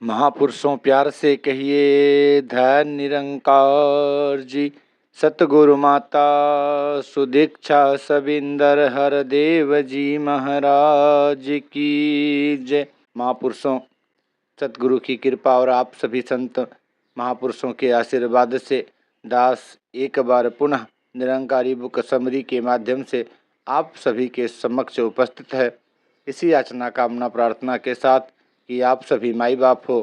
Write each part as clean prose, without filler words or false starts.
महापुरुषों प्यार से कहिए धैर्य निरंकार जी। सतगुरु माता सुदीक्षा सविंदर हरदेव जी महाराज की जय। महापुरुषों सतगुरु की कृपा और आप सभी संत महापुरुषों के आशीर्वाद से दास एक बार पुनः निरंकारी बुक समरी के माध्यम से आप सभी के समक्ष उपस्थित है। इसी याचना कामना प्रार्थना के साथ कि आप सभी माई बाप हो,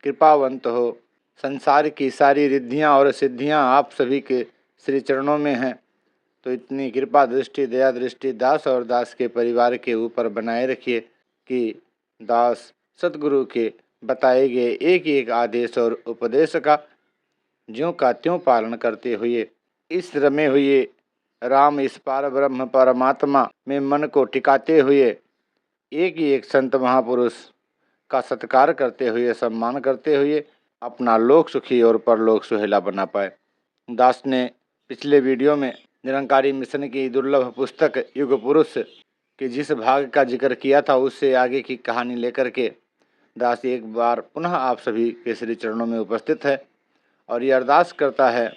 कृपावंत हो, संसार की सारी रिद्धियाँ और सिद्धियाँ आप सभी के श्री चरणों में हैं, तो इतनी कृपा दृष्टि दया दृष्टि दास और दास के परिवार के ऊपर बनाए रखिए कि दास सतगुरु के बताए गए एक एक आदेश और उपदेश का ज्यों का त्यों पालन करते हुए इस रमे हुए राम इस पार ब्रह्म परमात्मा में मन को टिकाते हुए एक ही एक संत महापुरुष का सत्कार करते हुए सम्मान करते हुए अपना लोक सुखी और परलोक सुहेला बना पाए। दास ने पिछले वीडियो में निरंकारी मिशन की दुर्लभ पुस्तक युग पुरुष के जिस भाग का जिक्र किया था उससे आगे की कहानी लेकर के दास एक बार पुनः आप सभी के श्री चरणों में उपस्थित है और ये अरदास करता है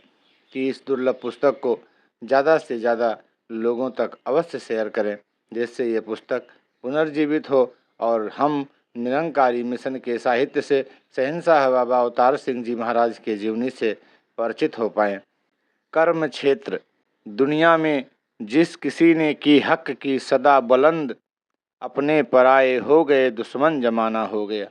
कि इस दुर्लभ पुस्तक को ज़्यादा से ज़्यादा लोगों तक अवश्य शेयर करें, जिससे ये पुस्तक पुनर्जीवित हो और हम निरंकारी मिशन के साहित्य से शहंशाह बाबा अवतार सिंह जी महाराज के जीवनी से परिचित हो पाएँ। कर्म क्षेत्र दुनिया में जिस किसी ने की हक की सदा बुलंद, अपने पराए हो गए दुश्मन जमाना हो गया।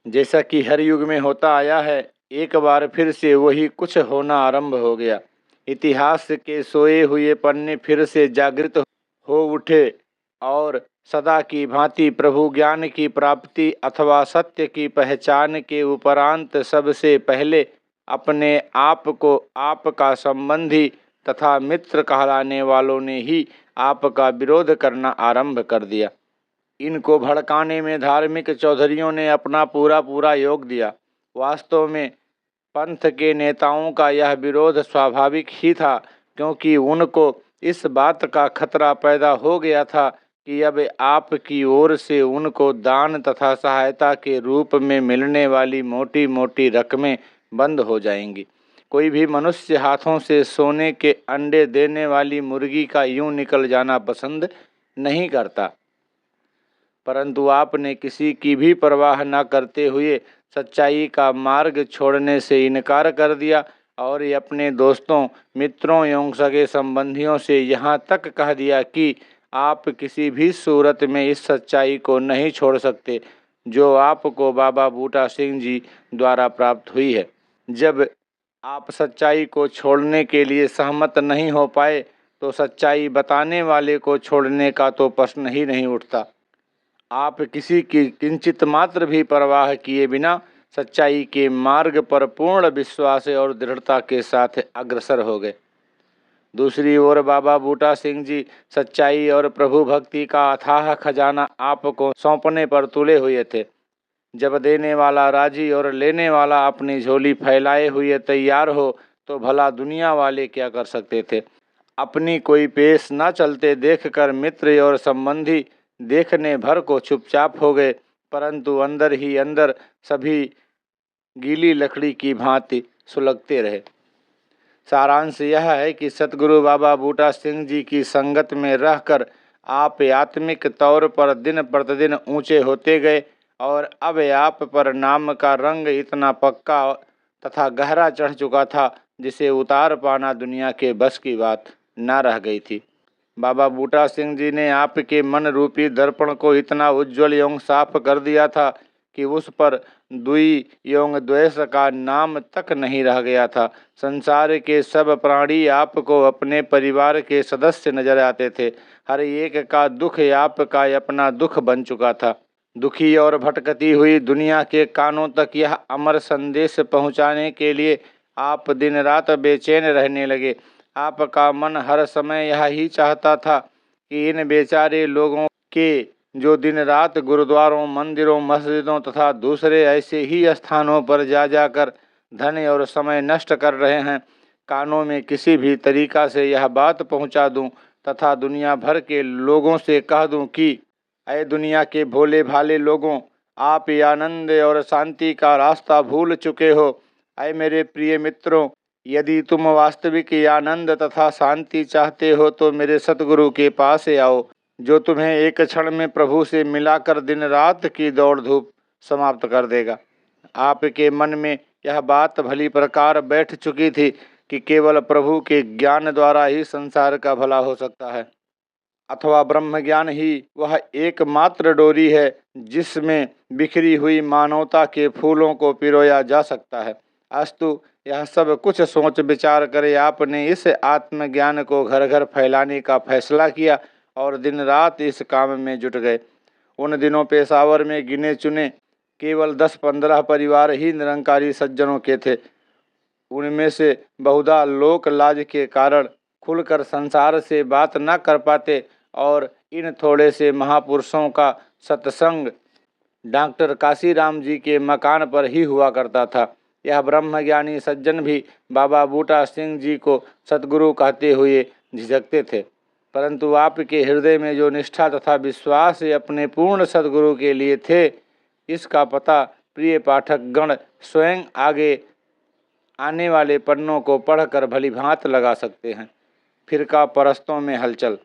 जैसा कि हर युग में होता आया है, एक बार फिर से वही कुछ होना आरंभ हो गया। इतिहास के सोए हुए पन्ने फिर से जागृत हो उठे और सदा की भांति प्रभु ज्ञान की प्राप्ति अथवा सत्य की पहचान के उपरांत सबसे पहले अपने आप को आपका संबंधी तथा मित्र कहलाने वालों ने ही आपका विरोध करना आरंभ कर दिया। इनको भड़काने में धार्मिक चौधरियों ने अपना पूरा योग दिया। वास्तव में पंथ के नेताओं का यह विरोध स्वाभाविक ही था, क्योंकि उनको इस बात का खतरा पैदा हो गया था कि अब आपकी ओर से उनको दान तथा सहायता के रूप में मिलने वाली मोटी मोटी रकमें बंद हो जाएंगी। कोई भी मनुष्य हाथों से सोने के अंडे देने वाली मुर्गी का यूं निकल जाना पसंद नहीं करता, परंतु आपने किसी की भी परवाह न करते हुए सच्चाई का मार्ग छोड़ने से इनकार कर दिया और ये अपने दोस्तों मित्रों एवं सगे संबंधियों से यहाँ तक कह दिया कि आप किसी भी सूरत में इस सच्चाई को नहीं छोड़ सकते जो आपको बाबा बूटा सिंह जी द्वारा प्राप्त हुई है। जब आप सच्चाई को छोड़ने के लिए सहमत नहीं हो पाए तो सच्चाई बताने वाले को छोड़ने का तो प्रश्न ही नहीं उठता। आप किसी की किंचित मात्र भी परवाह किए बिना सच्चाई के मार्ग पर पूर्ण विश्वास और दृढ़ता के साथ अग्रसर हो गए। दूसरी ओर बाबा बूटा सिंह जी सच्चाई और प्रभु भक्ति का अथाह खजाना आपको सौंपने पर तुले हुए थे। जब देने वाला राजी और लेने वाला अपनी झोली फैलाए हुए तैयार हो तो भला दुनिया वाले क्या कर सकते थे। अपनी कोई पेश न चलते देखकर मित्र और संबंधी देखने भर को चुपचाप हो गए, परंतु अंदर ही अंदर सभी गीली लकड़ी की भांति सुलगते रहे। सारांश यह है कि सतगुरु बाबा बूटा सिंह जी की संगत में रहकर आप आत्मिक तौर पर दिन प्रतिदिन ऊंचे होते गए और अब आप पर नाम का रंग इतना पक्का तथा गहरा चढ़ चुका था जिसे उतार पाना दुनिया के बस की बात न रह गई थी। बाबा बूटा सिंह जी ने आपके मन रूपी दर्पण को इतना उज्जवल एवं साफ कर दिया था कि उस पर द्वि एवं द्वेष का नाम तक नहीं रह गया था। संसार के सब प्राणी आपको अपने परिवार के सदस्य नजर आते थे। हर एक का दुख आपका अपना दुख बन चुका था। दुखी और भटकती हुई दुनिया के कानों तक यह अमर संदेश पहुंचाने के लिए आप दिन रात बेचैन रहने लगे। आपका मन हर समय यह ही चाहता था कि इन बेचारे लोगों के जो दिन रात गुरुद्वारों मंदिरों मस्जिदों तथा दूसरे ऐसे ही स्थानों पर जाकर धन और समय नष्ट कर रहे हैं, कानों में किसी भी तरीका से यह बात पहुंचा दूं तथा दुनिया भर के लोगों से कह दूं कि अय दुनिया के भोले भाले लोगों, आप ये आनंद और शांति का रास्ता भूल चुके हो। अय मेरे प्रिय मित्रों, यदि तुम वास्तविक आनंद तथा शांति चाहते हो तो मेरे सतगुरु के पास आओ, जो तुम्हें एक क्षण में प्रभु से मिलाकर दिन रात की दौड़ धूप समाप्त कर देगा। आपके मन में यह बात भली प्रकार बैठ चुकी थी कि केवल प्रभु के ज्ञान द्वारा ही संसार का भला हो सकता है, अथवा ब्रह्म ज्ञान ही वह एकमात्र डोरी है जिसमें बिखरी हुई मानवता के फूलों को पिरोया जा सकता है। अस्तु, यह सब कुछ सोच विचार करे आपने इस आत्मज्ञान को घर घर फैलाने का फैसला किया और दिन रात इस काम में जुट गए। उन दिनों पेशावर में गिने चुने केवल 10-15 परिवार ही निरंकारी सज्जनों के थे। उनमें से बहुधा लोक लाज के कारण खुलकर संसार से बात न कर पाते और इन थोड़े से महापुरुषों का सत्संग डॉक्टर काशीराम जी के मकान पर ही हुआ करता था। यह ब्रह्मज्ञानी सज्जन भी बाबा बूटा सिंह जी को सतगुरु कहते हुए झिझकते थे, परंतु आपके हृदय में जो निष्ठा तथा विश्वास अपने पूर्ण सतगुरु के लिए थे, इसका पता प्रिय पाठक गण स्वयं आगे आने वाले पन्नों को पढ़कर भली भांत लगा सकते हैं। फिरका परस्तों में हलचल।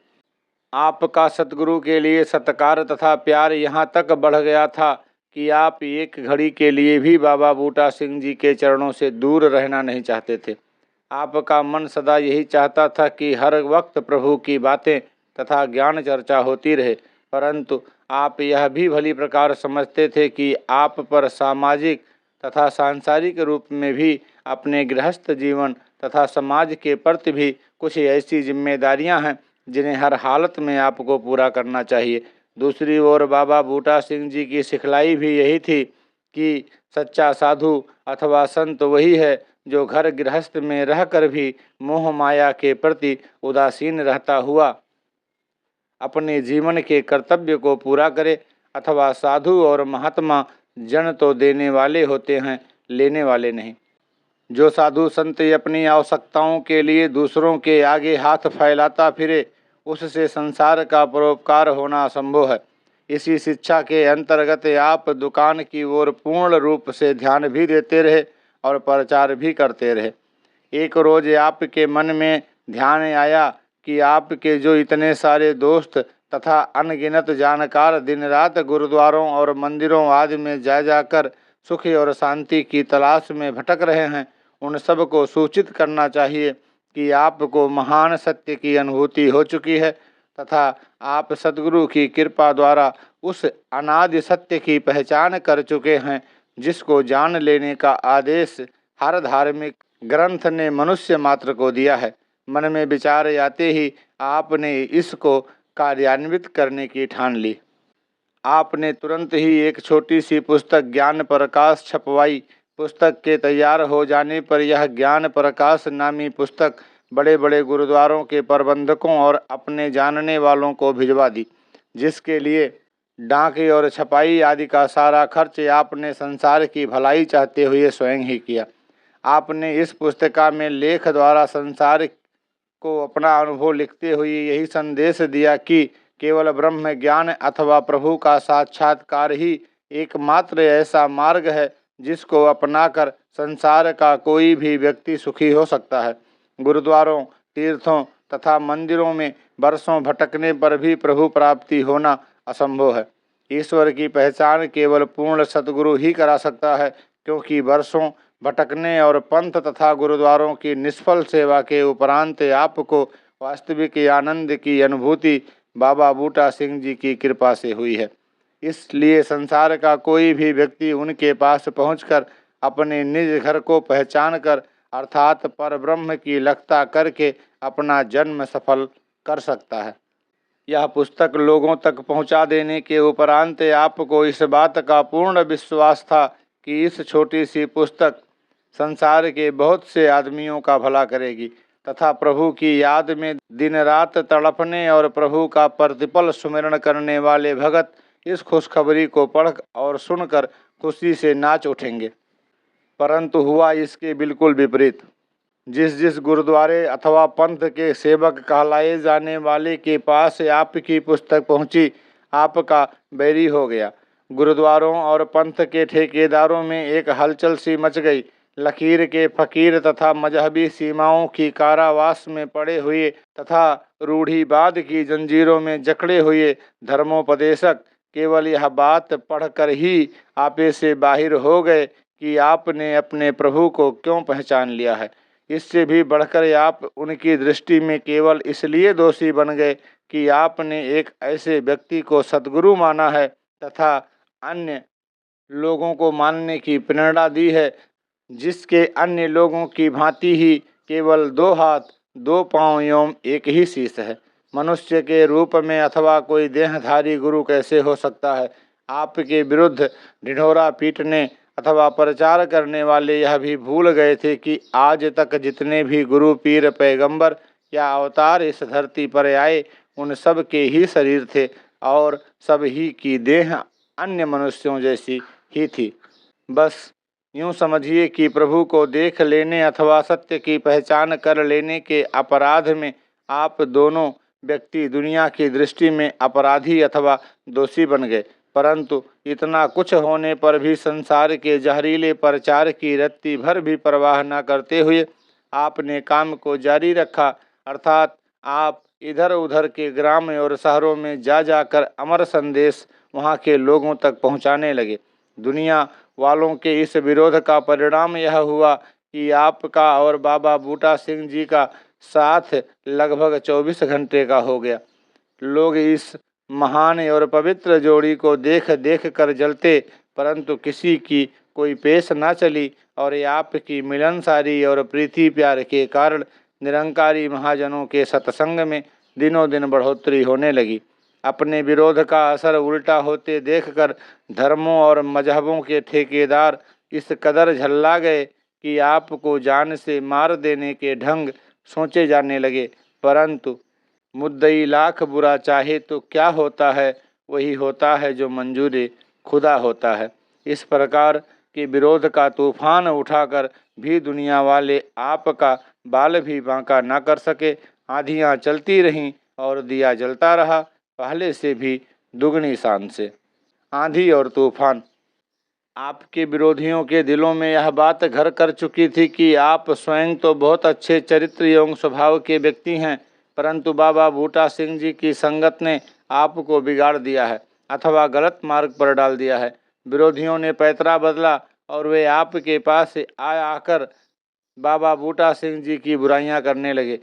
आपका सतगुरु के लिए सत्कार तथा प्यार यहाँ तक बढ़ गया था कि आप एक घड़ी के लिए भी बाबा बूटा सिंह जी के चरणों से दूर रहना नहीं चाहते थे। आपका मन सदा यही चाहता था कि हर वक्त प्रभु की बातें तथा ज्ञान चर्चा होती रहे, परंतु आप यह भी भली प्रकार समझते थे कि आप पर सामाजिक तथा सांसारिक रूप में भी अपने गृहस्थ जीवन तथा समाज के प्रति भी कुछ ऐसी जिम्मेदारियां हैं जिन्हें हर हालत में आपको पूरा करना चाहिए। दूसरी ओर बाबा बूटा सिंह जी की सिखलाई भी यही थी कि सच्चा साधु अथवा संत वही है जो घर गृहस्थ में रहकर भी मोह माया के प्रति उदासीन रहता हुआ अपने जीवन के कर्तव्य को पूरा करे। अथवा साधु और महात्मा जन तो देने वाले होते हैं, लेने वाले नहीं। जो साधु संत अपनी आवश्यकताओं के लिए दूसरों के आगे हाथ फैलाता फिरे, उससे संसार का परोपकार होना असंभव है। इसी शिक्षा के अंतर्गत आप दुकान की ओर पूर्ण रूप से ध्यान भी देते रहे और प्रचार भी करते रहे। एक रोज आपके मन में ध्यान आया कि आपके जो इतने सारे दोस्त तथा अनगिनत जानकार दिन रात गुरुद्वारों और मंदिरों आदि में जा जाकर सुख और शांति की तलाश में भटक रहे हैं, उन सब को सूचित करना चाहिए कि आपको महान सत्य की अनुभूति हो चुकी है तथा आप सद्गुरु की कृपा द्वारा उस अनादि सत्य की पहचान कर चुके हैं जिसको जान लेने का आदेश हर धार्मिक ग्रंथ ने मनुष्य मात्र को दिया है। मन में विचार आते ही आपने इसको कार्यान्वित करने की ठान ली। आपने तुरंत ही एक छोटी सी पुस्तक ज्ञान प्रकाश छपवाई। पुस्तक के तैयार हो जाने पर यह ज्ञान प्रकाश नामी पुस्तक बड़े बड़े गुरुद्वारों के प्रबंधकों और अपने जानने वालों को भिजवा दी, जिसके लिए डाक और छपाई आदि का सारा खर्च आपने संसार की भलाई चाहते हुए स्वयं ही किया। आपने इस पुस्तिका में लेख द्वारा संसार को अपना अनुभव लिखते हुए यही संदेश दिया कि केवल ब्रह्म ज्ञान अथवा प्रभु का साक्षात्कार ही एकमात्र ऐसा मार्ग है जिसको अपनाकर संसार का कोई भी व्यक्ति सुखी हो सकता है। गुरुद्वारों, तीर्थों तथा मंदिरों में वर्षों भटकने पर भी प्रभु प्राप्ति होना असंभव है। ईश्वर की पहचान केवल पूर्ण सतगुरु ही करा सकता है, क्योंकि वर्षों भटकने और पंथ तथा गुरुद्वारों की निष्फल सेवा के उपरांत आपको वास्तविक आनंद की अनुभूति बाबा बूटा सिंह जी की कृपा से हुई है। इसलिए संसार का कोई भी व्यक्ति उनके पास पहुंचकर अपने निज घर को पहचान कर अर्थात परब्रह्म की लखता करके अपना जन्म सफल कर सकता है। यह पुस्तक लोगों तक पहुंचा देने के उपरांत आपको इस बात का पूर्ण विश्वास था कि इस छोटी सी पुस्तक संसार के बहुत से आदमियों का भला करेगी तथा प्रभु की याद में दिन रात तड़पने और प्रभु का प्रतिपल सुमिरन करने वाले भगत इस खुशखबरी को पढ़ और सुनकर खुशी से नाच उठेंगे। परंतु हुआ इसके बिल्कुल विपरीत। जिस गुरुद्वारे अथवा पंथ के सेवक कहलाए जाने वाले के पास आपकी पुस्तक पहुंची, आपका बैरी हो गया। गुरुद्वारों और पंथ के ठेकेदारों में एक हलचल सी मच गई। लकीर के फकीर तथा मजहबी सीमाओं की कारावास में पड़े हुए तथा रूढ़िवाद की जंजीरों में जकड़े हुए धर्मोपदेशक केवल यह बात पढ़कर ही आपे से बाहिर हो गए कि आपने अपने प्रभु को क्यों पहचान लिया है। इससे भी बढ़कर आप उनकी दृष्टि में केवल इसलिए दोषी बन गए कि आपने एक ऐसे व्यक्ति को सद्गुरु माना है तथा अन्य लोगों को मानने की प्रेरणा दी है, जिसके अन्य लोगों की भांति ही केवल 2 हाथ 2 पांव एवं एक ही शीश है। मनुष्य के रूप में अथवा कोई देहधारी गुरु कैसे हो सकता है। आपके विरुद्ध ढिढोरा पीटने अथवा प्रचार करने वाले यह भी भूल गए थे कि आज तक जितने भी गुरु पीर पैगंबर या अवतार इस धरती पर आए, उन सब के ही शरीर थे और सब ही की देह अन्य मनुष्यों जैसी ही थी। बस यूँ समझिए कि प्रभु को देख लेने अथवा सत्य की पहचान कर लेने के अपराध में आप दोनों व्यक्ति दुनिया की दृष्टि में अपराधी अथवा दोषी बन गए। परंतु इतना कुछ होने पर भी संसार के जहरीले प्रचार की रत्ती भर भी परवाह न करते हुए आपने काम को जारी रखा, अर्थात आप इधर उधर के ग्राम और शहरों में जा जाकर अमर संदेश वहाँ के लोगों तक पहुँचाने लगे। दुनिया वालों के इस विरोध का परिणाम यह हुआ कि आपका और बाबा बूटा सिंह जी का साथ लगभग 24 घंटे का हो गया। लोग इस महान और पवित्र जोड़ी को देख देख कर जलते, परंतु किसी की कोई पेश न चली और आपकी मिलनसारी और प्रीति प्यार के कारण निरंकारी महाजनों के सत्संग में दिनों दिन बढ़ोतरी होने लगी। अपने विरोध का असर उल्टा होते देखकर धर्मों और मजहबों के ठेकेदार इस कदर झल्ला गए कि आपको जान से मार देने के ढंग सोचे जाने लगे। परंतु मुद्दई लाख बुरा चाहे तो क्या होता है, वही होता है जो मंजूर खुदा होता है। इस प्रकार के विरोध का तूफान उठाकर भी दुनिया वाले आपका बाल भी बांका न कर सके। आंधियाँ चलती रहीं और दिया जलता रहा, पहले से भी दुगनी शान से। आंधी और तूफान। आपके विरोधियों के दिलों में यह बात घर कर चुकी थी कि आप स्वयं तो बहुत अच्छे चरित्र एवं स्वभाव के व्यक्ति हैं, परंतु बाबा बूटा सिंह जी की संगत ने आपको बिगाड़ दिया है अथवा गलत मार्ग पर डाल दिया है। विरोधियों ने पैतरा बदला और वे आपके पास आकर बाबा बूटा सिंह जी की बुराइयां करने लगे।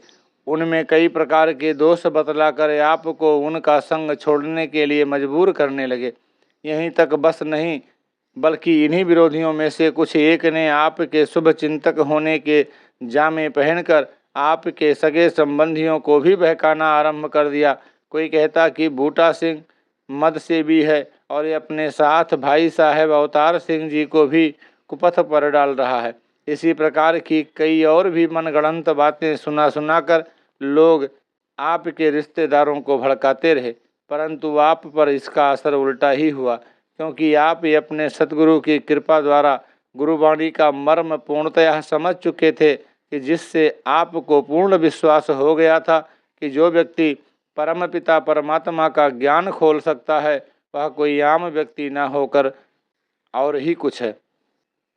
उनमें कई प्रकार के दोष बतलाकर आपको उनका संग छोड़ने के लिए मजबूर करने लगे। यहीं तक बस नहीं, बल्कि इन्हीं विरोधियों में से कुछ एक ने आपके शुभ चिंतक होने के जामे पहनकर आपके सगे संबंधियों को भी बहकाना आरंभ कर दिया। कोई कहता कि बूटा सिंह मद से भी है और ये अपने साथ भाई साहब अवतार सिंह जी को भी कुपथ पर डाल रहा है। इसी प्रकार की कई और भी मनगढ़ंत बातें सुनाकर लोग आपके रिश्तेदारों को भड़काते रहे, परंतु आप पर इसका असर उल्टा ही हुआ, क्योंकि आप ये अपने सतगुरु की कृपा द्वारा गुरुवाणी का मर्म पूर्णतः समझ चुके थे कि जिससे आपको पूर्ण विश्वास हो गया था कि जो व्यक्ति परमपिता परमात्मा का ज्ञान खोल सकता है वह कोई आम व्यक्ति न होकर और ही कुछ है।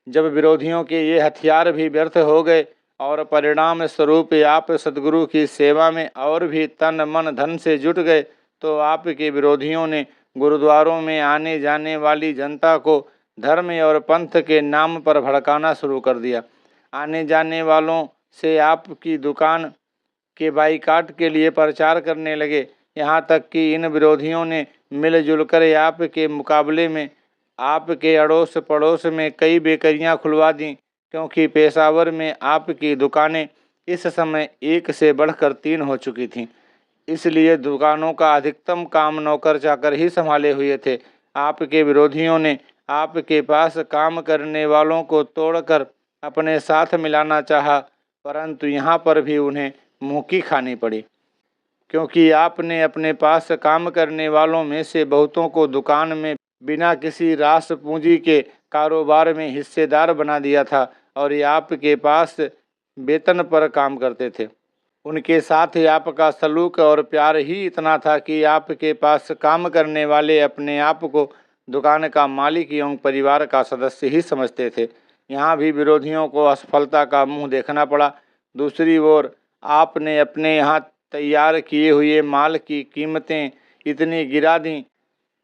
जब विरोधियों के ये हथियार भी व्यर्थ हो गए और परिणाम स्वरूप आप सद्गुरु की सेवा में और भी तन मन धन से जुट गए, तो आपके विरोधियों ने गुरुद्वारों में आने जाने वाली जनता को धर्म और पंथ के नाम पर भड़काना शुरू कर दिया। आने जाने वालों से आपकी दुकान के बाईकाट के लिए प्रचार करने लगे। यहाँ तक कि इन विरोधियों ने मिलजुल कर आपके मुकाबले में आपके अड़ोस पड़ोस में कई बेकरियां खुलवा दी, क्योंकि पेशावर में आपकी दुकानें इस समय 1 से बढ़कर 3 हो चुकी थीं। इसलिए दुकानों का अधिकतम काम नौकर चाकर ही संभाले हुए थे। आपके विरोधियों ने आपके पास काम करने वालों को तोड़कर अपने साथ मिलाना चाहा, परंतु यहाँ पर भी उन्हें मुँह की खानी पड़ी, क्योंकि आपने अपने पास काम करने वालों में से बहुतों को दुकान में बिना किसी रास पूंजी के कारोबार में हिस्सेदार बना दिया था और ये आपके पास वेतन पर काम करते थे। उनके साथ ही आपका सलूक और प्यार ही इतना था कि आपके पास काम करने वाले अपने आप को दुकान का मालिक एवं परिवार का सदस्य ही समझते थे। यहाँ भी विरोधियों को असफलता का मुंह देखना पड़ा। दूसरी ओर आपने अपने यहाँ तैयार किए हुए माल की कीमतें इतनी गिरा दी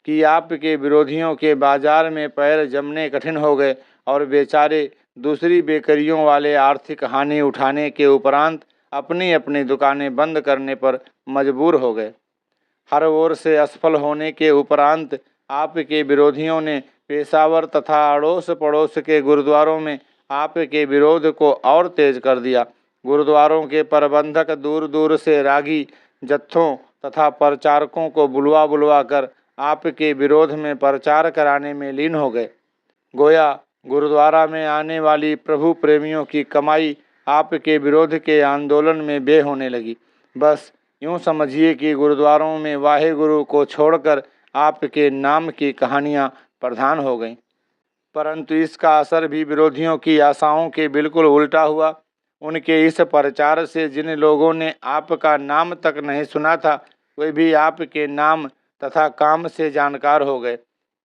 कि आपके विरोधियों के बाजार में पैर जमने कठिन हो गए और बेचारे दूसरी बेकरियों वाले आर्थिक हानि उठाने के उपरांत अपनी अपनी दुकानें बंद करने पर मजबूर हो गए। हर ओर से असफल होने के उपरांत आपके विरोधियों ने पेशावर तथा अड़ोस पड़ोस के गुरुद्वारों में आपके विरोध को और तेज कर दिया। गुरुद्वारों के प्रबंधक दूर दूर से रागी जत्थों तथा प्रचारकों को बुलवा बुलवा कर आपके विरोध में प्रचार कराने में लीन हो गए। गोया गुरुद्वारा में आने वाली प्रभु प्रेमियों की कमाई आपके विरोध के आंदोलन में व्यय होने लगी। बस यूँ समझिए कि गुरुद्वारों में वाहे गुरु को छोड़कर आपके नाम की कहानियाँ प्रधान हो गईं। परंतु इसका असर भी विरोधियों की आशाओं के बिल्कुल उल्टा हुआ। उनके इस प्रचार से जिन लोगों ने आपका नाम तक नहीं सुना था, वे भी आपके नाम तथा काम से जानकार हो गए।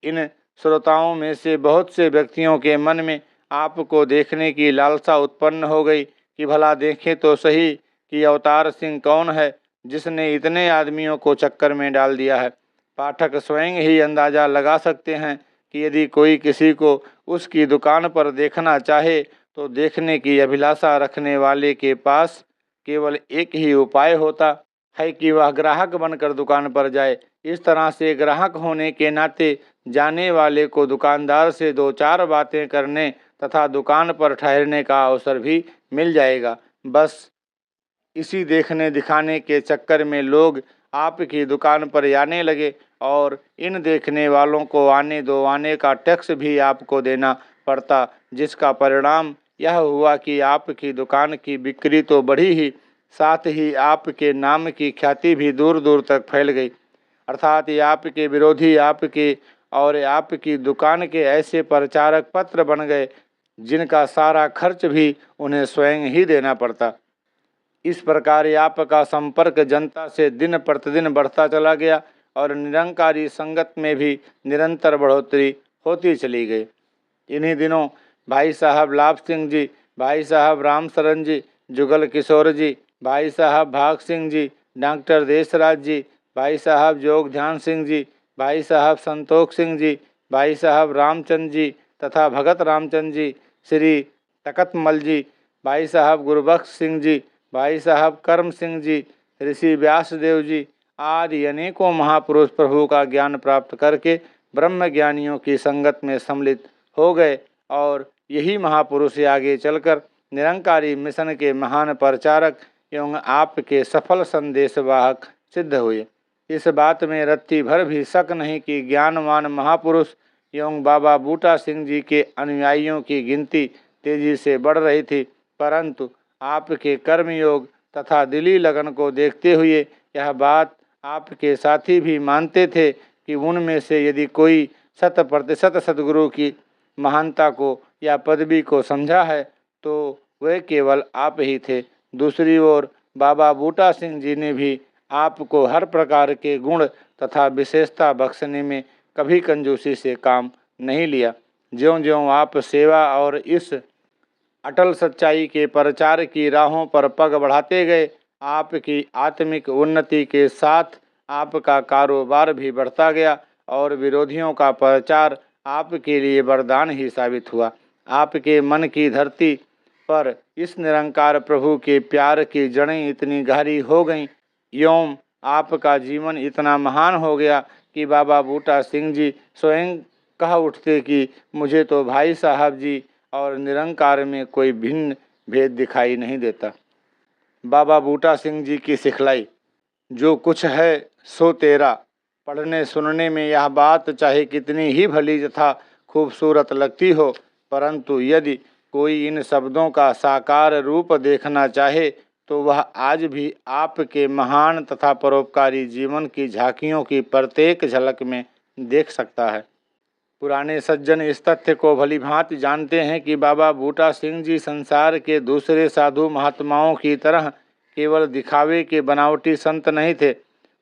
इन श्रोताओं में से बहुत से व्यक्तियों के मन में आपको देखने की लालसा उत्पन्न हो गई कि भला देखें तो सही कि अवतार सिंह कौन है जिसने इतने आदमियों को चक्कर में डाल दिया है। पाठक स्वयं ही अंदाज़ा लगा सकते हैं कि यदि कोई किसी को उसकी दुकान पर देखना चाहे तो देखने की अभिलाषा रखने वाले के पास केवल एक ही उपाय होता है कि वह ग्राहक बनकर दुकान पर जाए। इस तरह से ग्राहक होने के नाते जाने वाले को दुकानदार से दो चार बातें करने तथा दुकान पर ठहरने का अवसर भी मिल जाएगा। बस इसी देखने दिखाने के चक्कर में लोग आपकी दुकान पर आने लगे और इन देखने वालों को आने दो आने का टैक्स भी आपको देना पड़ता, जिसका परिणाम यह हुआ कि आपकी दुकान की बिक्री तो बढ़ी ही, साथ ही आपके नाम की ख्याति भी दूर दूर तक फैल गई। अर्थात ये आपके विरोधी आपके और आपकी दुकान के ऐसे प्रचारक पत्र बन गए जिनका सारा खर्च भी उन्हें स्वयं ही देना पड़ता। इस प्रकार आपका संपर्क जनता से दिन प्रतिदिन बढ़ता चला गया और निरंकारी संगत में भी निरंतर बढ़ोतरी होती चली गई। इन्हीं दिनों भाई साहब लाभ सिंह जी, भाई साहब राम शरण जी, जुगल किशोर जी, भाई साहब भाग सिंह जी, डॉक्टर देशराज जी, भाई साहब जोग ध्यान सिंह जी, भाई साहब संतोख सिंह जी, भाई साहब रामचंद जी तथा भगत रामचंद जी, श्री तकतमल जी, भाई साहब गुरबख्श सिंह जी, भाई साहब कर्म सिंह जी, ऋषि व्यासदेव जी आदि अनेकों महापुरुष प्रभु का ज्ञान प्राप्त करके ब्रह्म ज्ञानियों की संगत में सम्मिलित हो गए और यही महापुरुष आगे चलकर निरंकारी मिशन के महान प्रचारक एवं आपके सफल संदेशवाहक सिद्ध हुए। इस बात में रत्ती भर भी शक नहीं कि ज्ञानवान महापुरुष एवं बाबा बूटा सिंह जी के अनुयायियों की गिनती तेजी से बढ़ रही थी, परंतु आपके कर्मयोग तथा दिली लगन को देखते हुए यह बात आपके साथी भी मानते थे कि उनमें से यदि कोई 100% सद्गुरु की महानता को या पदवी को समझा है तो वे केवल आप ही थे। दूसरी ओर बाबा बूटा सिंह जी ने भी आपको हर प्रकार के गुण तथा विशेषता बख्शने में कभी कंजूसी से काम नहीं लिया। ज्यों ज्यों आप सेवा और इस अटल सच्चाई के प्रचार की राहों पर पग बढ़ाते गए, आपकी आत्मिक उन्नति के साथ आपका कारोबार भी बढ़ता गया और विरोधियों का प्रचार आपके लिए वरदान ही साबित हुआ। आपके मन की धरती पर इस निरंकार प्रभु के प्यार की जड़ें इतनी गहरी हो गईं, एवं आपका जीवन इतना महान हो गया कि बाबा बूटा सिंह जी स्वयं कह उठते कि मुझे तो भाई साहब जी और निरंकार में कोई भिन्न भेद दिखाई नहीं देता। बाबा बूटा सिंह जी की सिखलाई, जो कुछ है सो तेरा। पढ़ने सुनने में यह बात चाहे कितनी ही भली तथा खूबसूरत लगती हो, परंतु यदि कोई इन शब्दों का साकार रूप देखना चाहे तो वह आज भी आपके महान तथा परोपकारी जीवन की झांकियों की प्रत्येक झलक में देख सकता है। पुराने सज्जन इस तथ्य को भली भांति जानते हैं कि बाबा बूटा सिंह जी संसार के दूसरे साधु महात्माओं की तरह केवल दिखावे के बनावटी संत नहीं थे।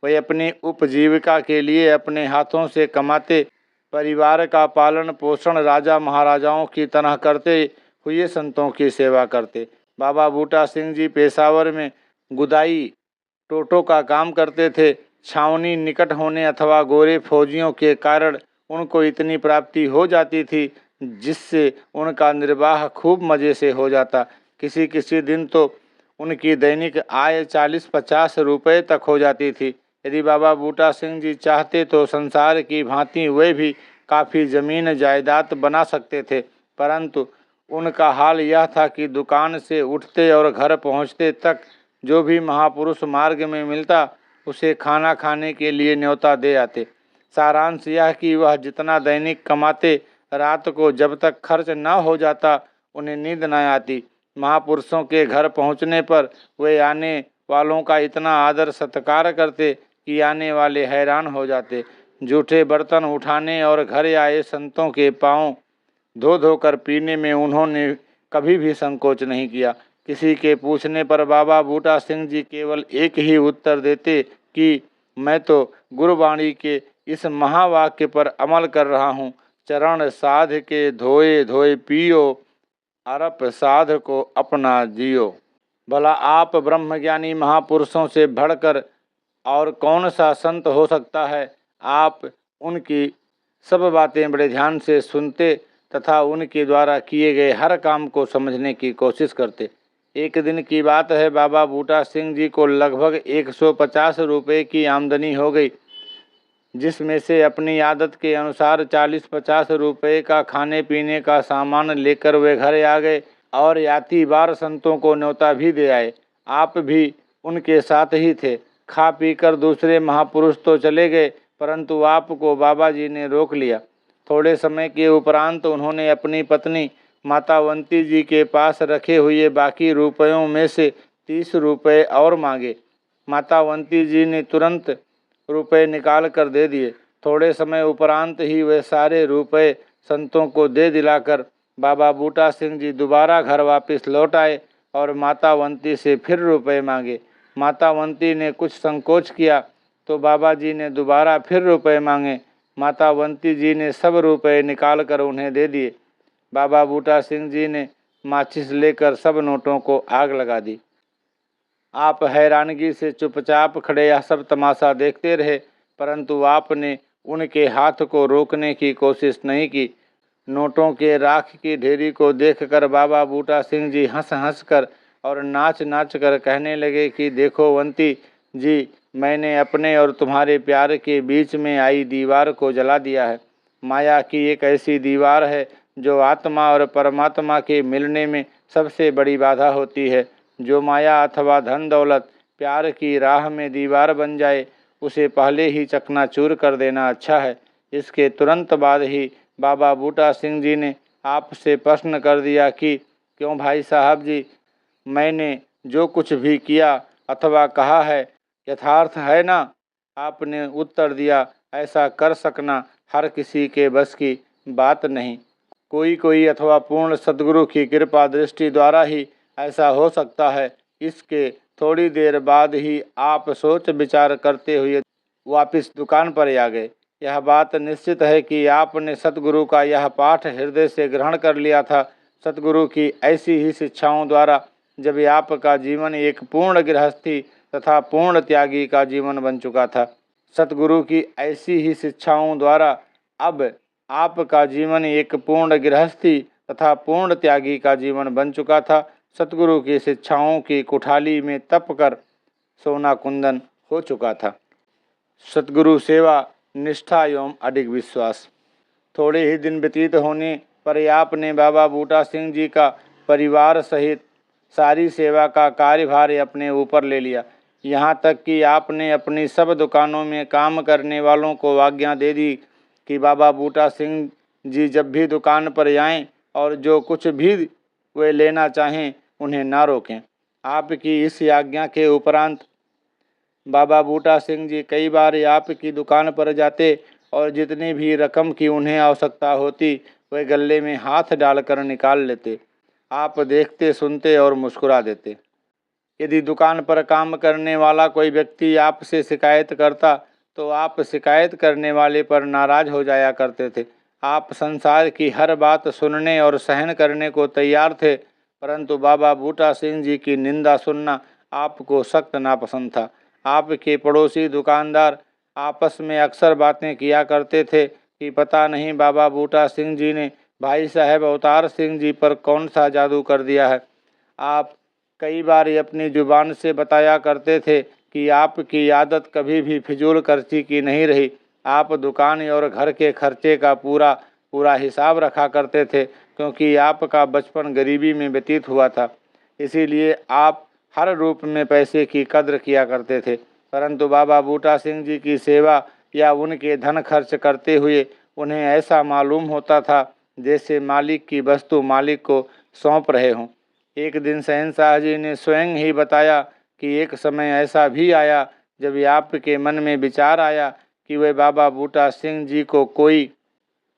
वे अपनी उपजीविका के लिए अपने हाथों से कमाते परिवार का पालन पोषण राजा महाराजाओं की तरह करते हुए संतों की सेवा करते। बाबा बूटा सिंह जी पेशावर में गुदाई टोटो का काम करते थे। छावनी निकट होने अथवा गोरे फौजियों के कारण उनको इतनी प्राप्ति हो जाती थी जिससे उनका निर्वाह खूब मज़े से हो जाता। किसी किसी दिन तो उनकी दैनिक आय 40-50 रुपये तक हो जाती थी। यदि बाबा बूटा सिंह जी चाहते तो संसार की भांति वे भी काफ़ी ज़मीन जायदाद बना सकते थे, परंतु उनका हाल यह था कि दुकान से उठते और घर पहुंचते तक जो भी महापुरुष मार्ग में मिलता उसे खाना खाने के लिए न्योता दे आते। सारांश यह कि वह जितना दैनिक कमाते, रात को जब तक खर्च न हो जाता उन्हें नींद न आती। महापुरुषों के घर पहुंचने पर वे आने वालों का इतना आदर सत्कार करते कि आने वाले हैरान हो जाते। जूठे बर्तन उठाने और घर आए संतों के पांव धो धोकर पीने में उन्होंने कभी भी संकोच नहीं किया। किसी के पूछने पर बाबा बूटा सिंह जी केवल एक ही उत्तर देते कि मैं तो गुरुवाणी के इस महावाक्य पर अमल कर रहा हूँ, चरण साध के धोए धोए पियो, अरप साध को अपना जियो। भला आप ब्रह्मज्ञानी महापुरुषों से बढ़कर और कौन सा संत हो सकता है। आप उनकी सब बातें बड़े ध्यान से सुनते तथा उनके द्वारा किए गए हर काम को समझने की कोशिश करते। एक दिन की बात है, बाबा बूटा सिंह जी को लगभग 150 रुपये की आमदनी हो गई, जिसमें से अपनी आदत के अनुसार 40-50 रुपये का खाने पीने का सामान लेकर वे घर आ गए और याती बार संतों को न्योता भी दे आए। आप भी उनके साथ ही थे। खा पी कर दूसरे महापुरुष तो चले गए, परंतु आपको बाबा जी ने रोक लिया। थोड़े समय के उपरांत उन्होंने अपनी पत्नी मातावंती जी के पास रखे हुए बाकी रुपयों में से 30 रुपये और मांगे। मातावंती जी ने तुरंत रुपये निकाल कर दे दिए। थोड़े समय उपरांत ही वे सारे रुपये संतों को दे दिलाकर बाबा बूटा सिंह जी दोबारा घर वापस लौट आए और मातावंती से फिर रुपये मांगे। मातावंती ने कुछ संकोच किया तो बाबा जी ने दोबारा फिर रुपये मांगे। मातावंती जी ने सब रुपये निकाल कर उन्हें दे दिए। बाबा बूटा सिंह जी ने माचिस लेकर सब नोटों को आग लगा दी। आप हैरानगी से चुपचाप खड़े यह सब तमाशा देखते रहे, परंतु आपने उनके हाथ को रोकने की कोशिश नहीं की। नोटों के राख की ढेरी को देखकर बाबा बूटा सिंह जी हंस हंस कर और नाच नाच कर कहने लगे कि देखो वंती जी, मैंने अपने और तुम्हारे प्यार के बीच में आई दीवार को जला दिया है। माया की एक ऐसी दीवार है जो आत्मा और परमात्मा के मिलने में सबसे बड़ी बाधा होती है। जो माया अथवा धन दौलत प्यार की राह में दीवार बन जाए उसे पहले ही चकनाचूर कर देना अच्छा है। इसके तुरंत बाद ही बाबा बूटा सिंह जी ने आपसे प्रश्न कर दिया कि क्यों भाई साहब जी, मैंने जो कुछ भी किया अथवा कहा है यथार्थ है ना। आपने उत्तर दिया, ऐसा कर सकना हर किसी के बस की बात नहीं। कोई कोई अथवा पूर्ण सद्गुरु की कृपा दृष्टि द्वारा ही ऐसा हो सकता है। इसके थोड़ी देर बाद ही आप सोच विचार करते हुए वापस दुकान पर आ गए। यह बात निश्चित है कि आपने सतगुरु का यह पाठ हृदय से ग्रहण कर लिया था। सतगुरु की ऐसी ही शिक्षाओं द्वारा जब आपका जीवन एक पूर्ण गृहस्थी तथा पूर्ण त्यागी का जीवन बन चुका था, सतगुरु की ऐसी ही शिक्षाओं द्वारा अब आपका जीवन एक पूर्ण गृहस्थी तथा पूर्ण त्यागी का जीवन बन चुका था। सतगुरु की शिक्षाओं की कुठाली में तप कर सोना कुंदन हो चुका था। सतगुरु सेवा, निष्ठा एवं अडिग विश्वास। थोड़े ही दिन व्यतीत होने पर आपने बाबा बूटा सिंह जी का परिवार सहित सारी सेवा का कार्यभार अपने ऊपर ले लिया। यहाँ तक कि आपने अपनी सब दुकानों में काम करने वालों को आज्ञा दे दी कि बाबा बूटा सिंह जी जब भी दुकान पर आएं और जो कुछ भी वे लेना चाहें उन्हें ना रोकें। आपकी इस आज्ञा के उपरांत बाबा बूटा सिंह जी कई बार आपकी दुकान पर जाते और जितनी भी रकम की उन्हें आवश्यकता होती वे गले में हाथ डालकर निकाल लेते। आप देखते, सुनते और मुस्कुरा देते। यदि दुकान पर काम करने वाला कोई व्यक्ति आपसे शिकायत करता तो आप शिकायत करने वाले पर नाराज हो जाया करते थे। आप संसार की हर बात सुनने और सहन करने को तैयार थे, परंतु बाबा बूटा सिंह जी की निंदा सुनना आपको सख्त नापसंद था। आपके पड़ोसी दुकानदार आपस में अक्सर बातें किया करते थे कि पता नहीं बाबा बूटा सिंह जी ने भाई साहब अवतार सिंह जी पर कौन सा जादू कर दिया है। आप कई बार अपनी जुबान से बताया करते थे कि आपकी आदत कभी भी फिजूल खर्ची की नहीं रही। आप दुकान और घर के खर्चे का पूरा पूरा हिसाब रखा करते थे, क्योंकि आपका बचपन गरीबी में व्यतीत हुआ था। इसीलिए आप हर रूप में पैसे की कद्र किया करते थे। परंतु बाबा बूटा सिंह जी की सेवा या उनके धन खर्च करते हुए उन्हें ऐसा मालूम होता था जैसे मालिक की वस्तु मालिक को सौंप रहे हों। एक दिन शहंशाह जी ने स्वयं ही बताया कि एक समय ऐसा भी आया जब आपके मन में विचार आया कि वे बाबा बूटा सिंह जी को कोई